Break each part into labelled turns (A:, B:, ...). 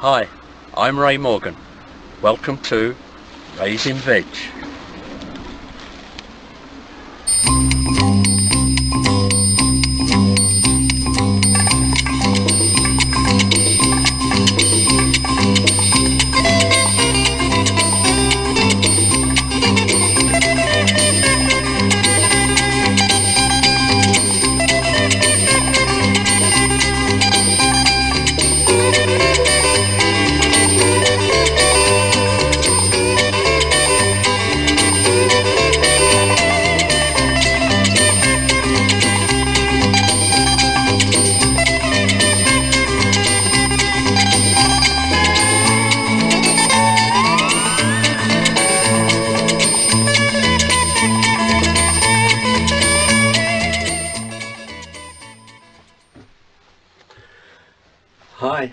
A: Hi, I'm Ray Morgan. Welcome to Raising Veg. Hi,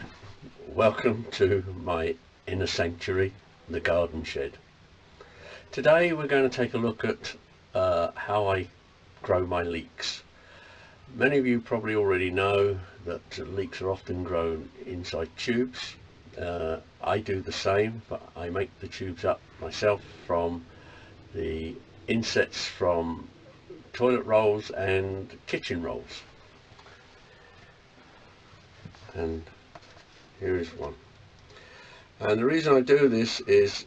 A: welcome to my inner sanctuary, the garden shed. Today we're going to take a look at how I grow my leeks. Many of you probably already know that leeks are often grown inside tubes. I do the same, but I make the tubes up myself from the insets from toilet rolls and kitchen rolls. And here is one. And the reason I do this is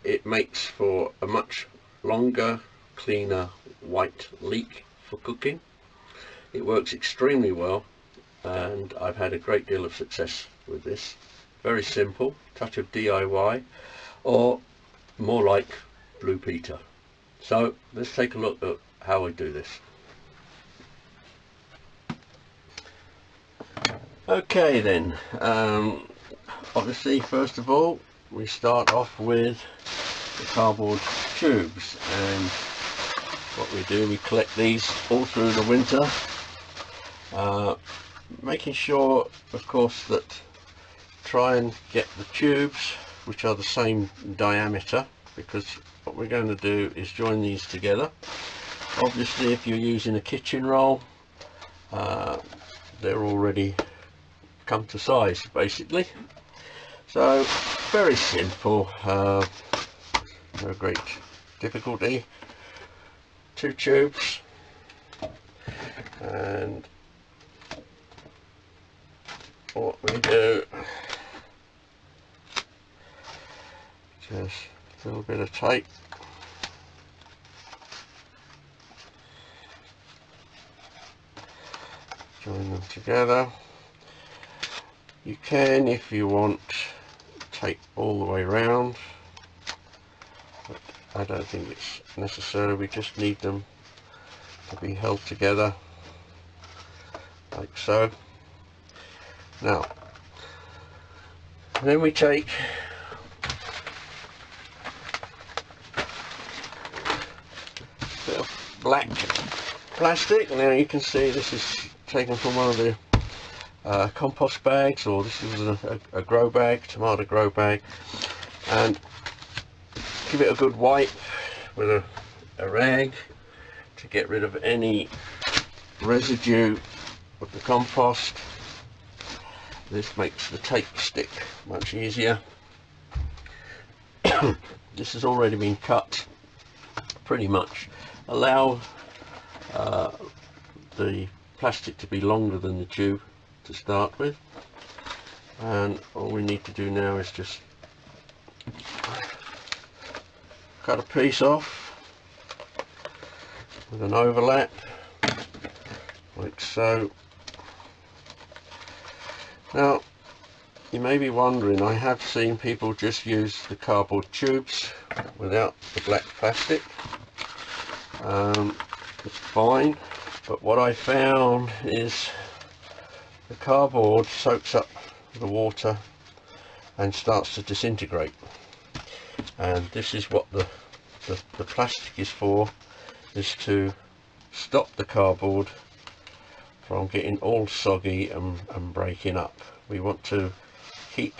A: it makes for a much longer, cleaner white leek for cooking. It works extremely well and I've had a great deal of success with this. Very simple, touch of DIY, or more like Blue Peter. So let's take a look at how I do this. Okay then, obviously first of all we start off with the cardboard tubes, and what we do, we collect these all through the winter, making sure of course that try and get the tubes which are the same diameter, because what we're going to do is join these together. Obviously if you're using a kitchen roll, they're already come to size basically, so very simple, no great difficulty. 2 tubes, and what we do, just a little bit of tape, join them together. You can, if you want, tape all the way around, but I don't think it's necessary. We just need them to be held together like so. Now then we take a bit of black plastic. Now you can see this is taken from one of the compost bags, or this is a grow bag, tomato grow bag, and give it a good wipe with a rag to get rid of any residue of the compost. This makes the tape stick much easier. This has already been cut pretty much. Allow the plastic to be longer than the tube to start with, and all we need to do now is just cut a piece off with an overlap like so. Now you may be wondering, I have seen people just use the cardboard tubes without the black plastic. It's fine, but what I found is the cardboard soaks up the water and starts to disintegrate, and this is what the plastic is for, is to stop the cardboard from getting all soggy and breaking up. We want to keep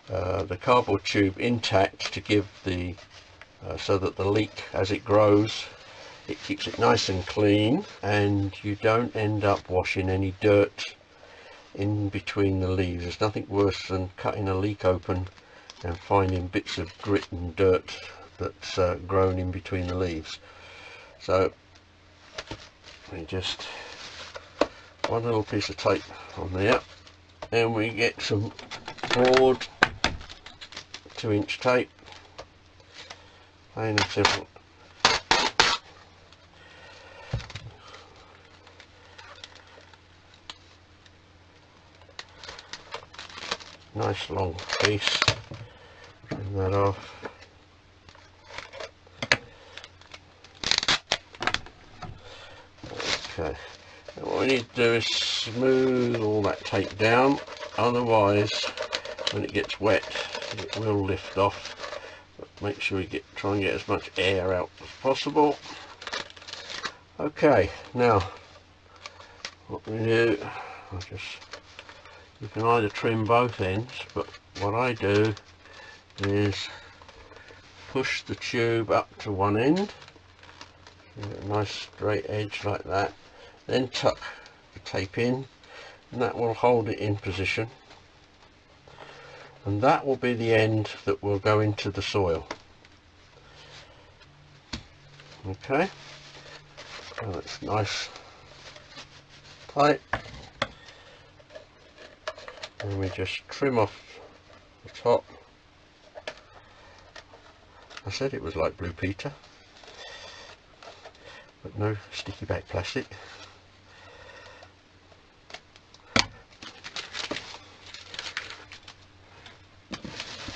A: the cardboard tube intact to give the so that the leek, as it grows, it keeps it nice and clean, and you don't end up washing any dirt in between the leaves. There's nothing worse than cutting a leek open and finding bits of grit and dirt that's grown in between the leaves. So we just one little piece of tape on there, and we get some broad 2-inch tape, plain and simple. Nice long piece, trim that off. Okay, and what we need to do is smooth all that tape down, otherwise when it gets wet it will lift off. But make sure you try and get as much air out as possible. Okay, now what we do, you can either trim both ends, but what I do is push the tube up to one end, get a nice straight edge like that, then tuck the tape in, and that will hold it in position, and that will be the end that will go into the soil. Okay, so it's nice tight. And we just trim off the top. I said it was like Blue Peter, but no sticky back plastic.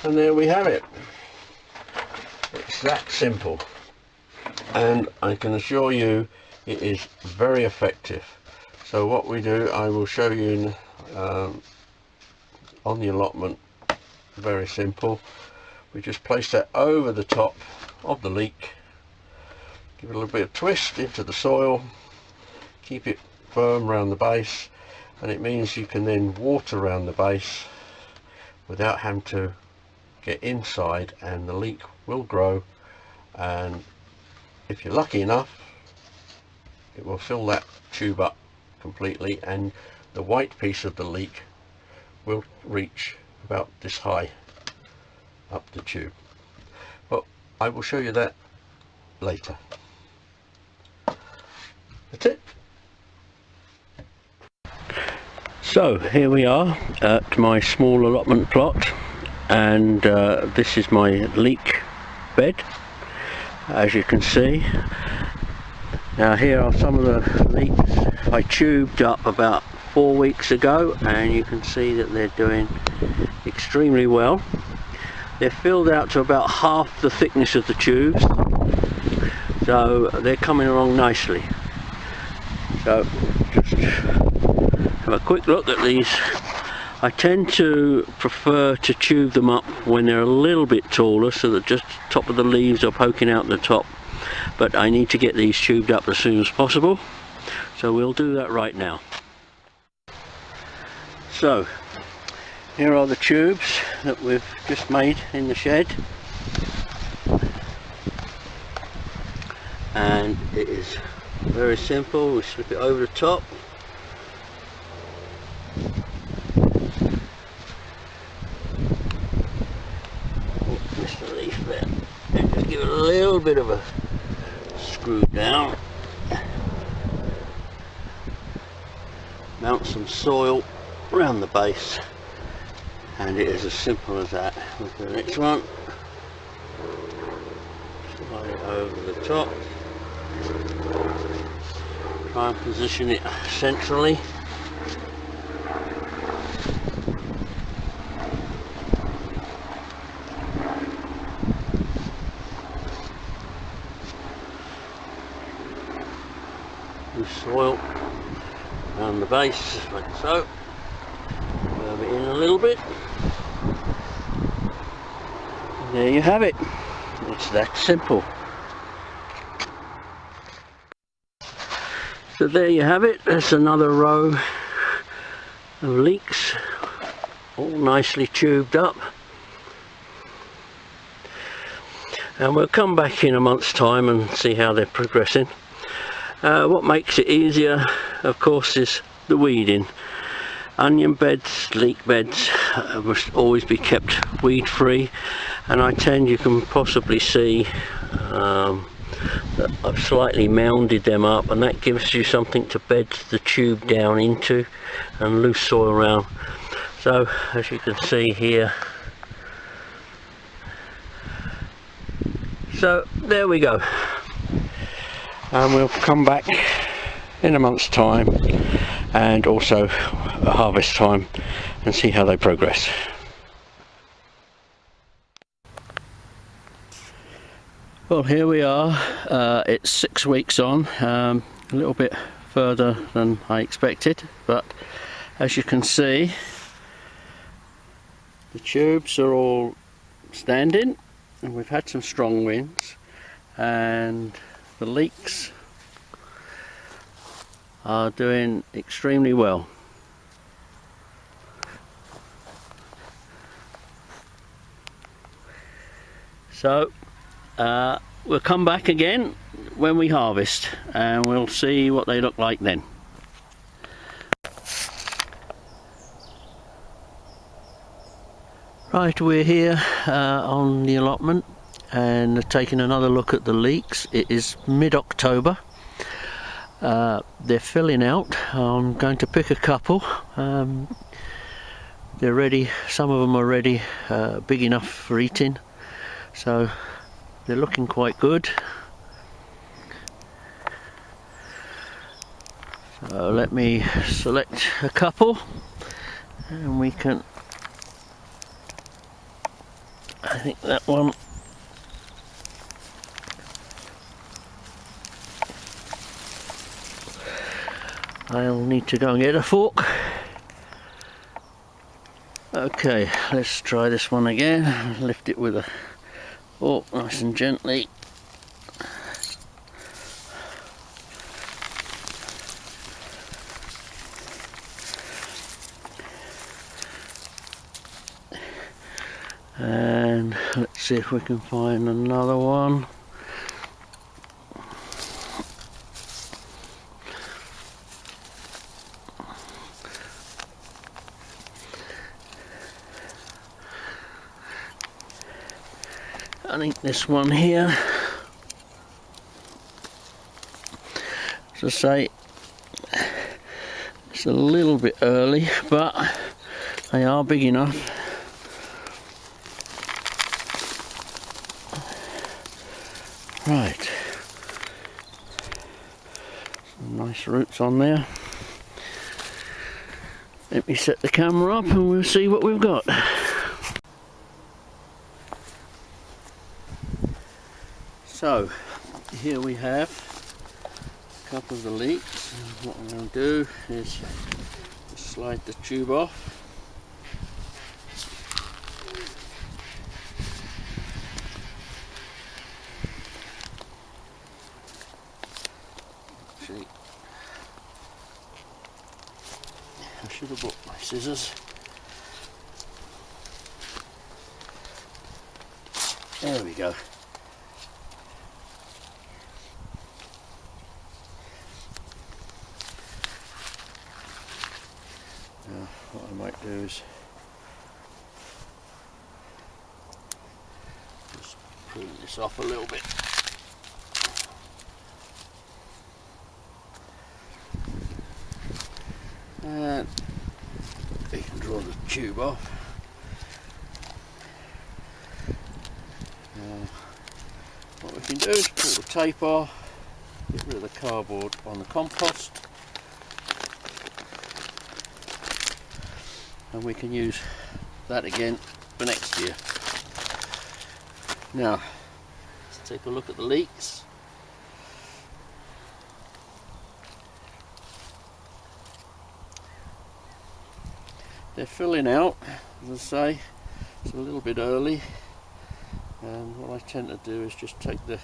A: And there we have it. It's that simple, and I can assure you it is very effective. So what we do, I will show you on the allotment. Very simple. We just place that over the top of the leek, give it a little bit of twist into the soil, keep it firm around the base, and it means you can then water around the base without having to get inside, and the leek will grow, and if you're lucky enough it will fill that tube up completely, and the white piece of the leek will reach about this high up the tube. But I will show you that later. That's it. So here we are at my small allotment plot, and this is my leek bed, as you can see. Now here are some of the leeks I tubed up about 4 weeks ago, and you can see that they're doing extremely well. They're filled out to about half the thickness of the tubes, so they're coming along nicely. So just have a quick look at these. I tend to prefer to tube them up when they're a little bit taller, so that just the top of the leaves are poking out the top, but I need to get these tubed up as soon as possible, so we'll do that right now. So here are the tubes that we've just made in the shed, and it is very simple. We slip it over the top, twist the leaf there, and just give it a little bit of a screw down, mount some soil around the base, and it is as simple as that. Look at the next one, slide it over the top, try and position it centrally, with soil around the base like so. Curve it in a little bit, and there you have it. It's that simple. So there you have it. There's another row of leeks, all nicely tubed up, and we'll come back in a month's time and see how they're progressing. What makes it easier, of course, is the weeding. Onion beds, leek beds must always be kept weed free, and I tend, you can possibly see that I've slightly mounded them up, and that gives you something to bed the tube down into and loose soil around. So as you can see here, so there we go, and we'll come back in a month's time and also at harvest time and see how they progress. Well, here we are. It's 6 weeks on, a little bit further than I expected, but as you can see, the tubes are all standing, and we've had some strong winds, and the leeks are doing extremely well. So we'll come back again when we harvest, and we'll see what they look like then. Right, we're here on the allotment and taking another look at the leeks. It is mid-October. They're filling out. I'm going to pick a couple. They're ready. Some of them are ready, big enough for eating. So they're looking quite good. So let me select a couple, and we can, I think that one, I'll need to go and get a fork. Okay, let's try this one again. Lift it with a fork nice and gently. And let's see if we can find another one. I think this one here, as I say, it's a little bit early, but they are big enough. Right, some nice roots on there. Let me set the camera up and we'll see what we've got. So here we have a couple of the leeks. What I'm going to do is slide the tube off. Actually, I should have brought my scissors. There we go. Now, what I might do is just prune this off a little bit. And you can draw the tube off. Now, what we can do is pull the tape off, get rid of the cardboard on the compost, and we can use that again for next year. Now, let's take a look at the leeks. They're filling out, as I say. It's a little bit early, and what I tend to do is just take the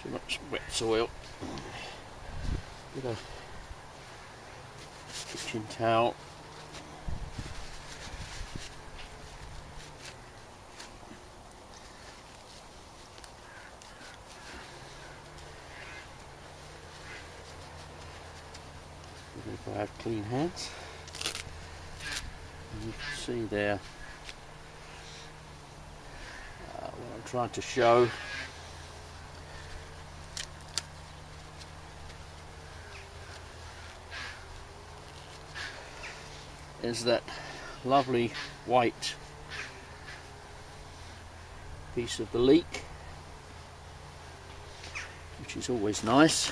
A: too much wet soil, bit of kitchen towel,
B: if I have clean hands. And you can see there what I'm trying to show. Is that lovely white piece of the leek, which is always nice.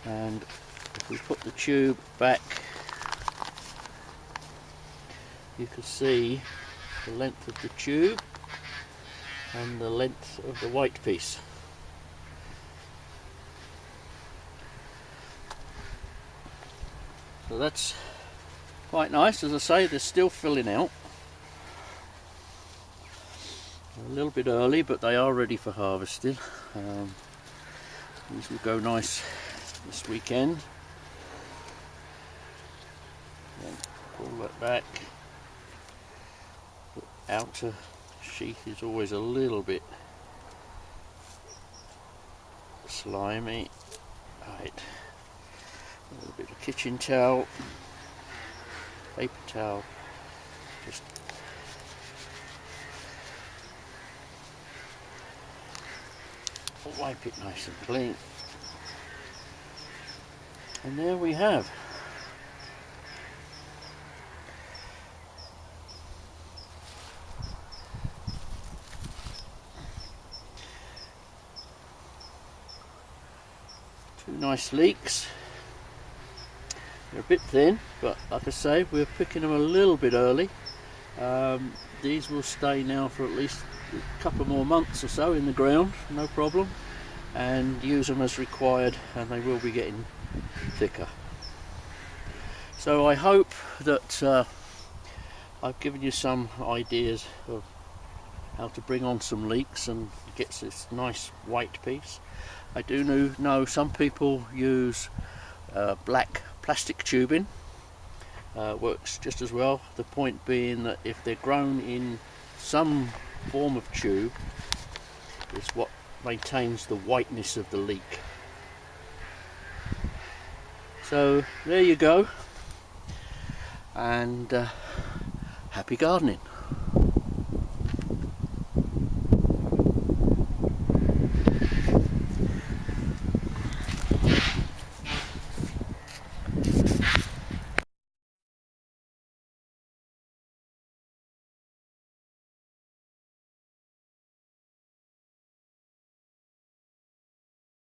B: And if we put the tube back, you can see the length of the tube and the length of the white piece. So that's quite nice. As I say, they're still filling out. A little bit early, but they are ready for harvesting. These will go nice this weekend. Then pull that back. The outer sheath is always a little bit slimy. Right. A little bit of kitchen towel. Paper towel, just wipe it nice and clean, and there we have two nice leeks. They're a bit thin, but like I say, we're picking them a little bit early. These will stay now for at least a couple more months or so in the ground, no problem, and use them as required, and they will be getting thicker. So I hope that I've given you some ideas of how to bring on some leeks and get this nice white piece. I do know some people use black plastic tubing. Works just as well. The point being that if they're grown in some form of tube, it's what maintains the whiteness of the leek. So there you go, and happy gardening.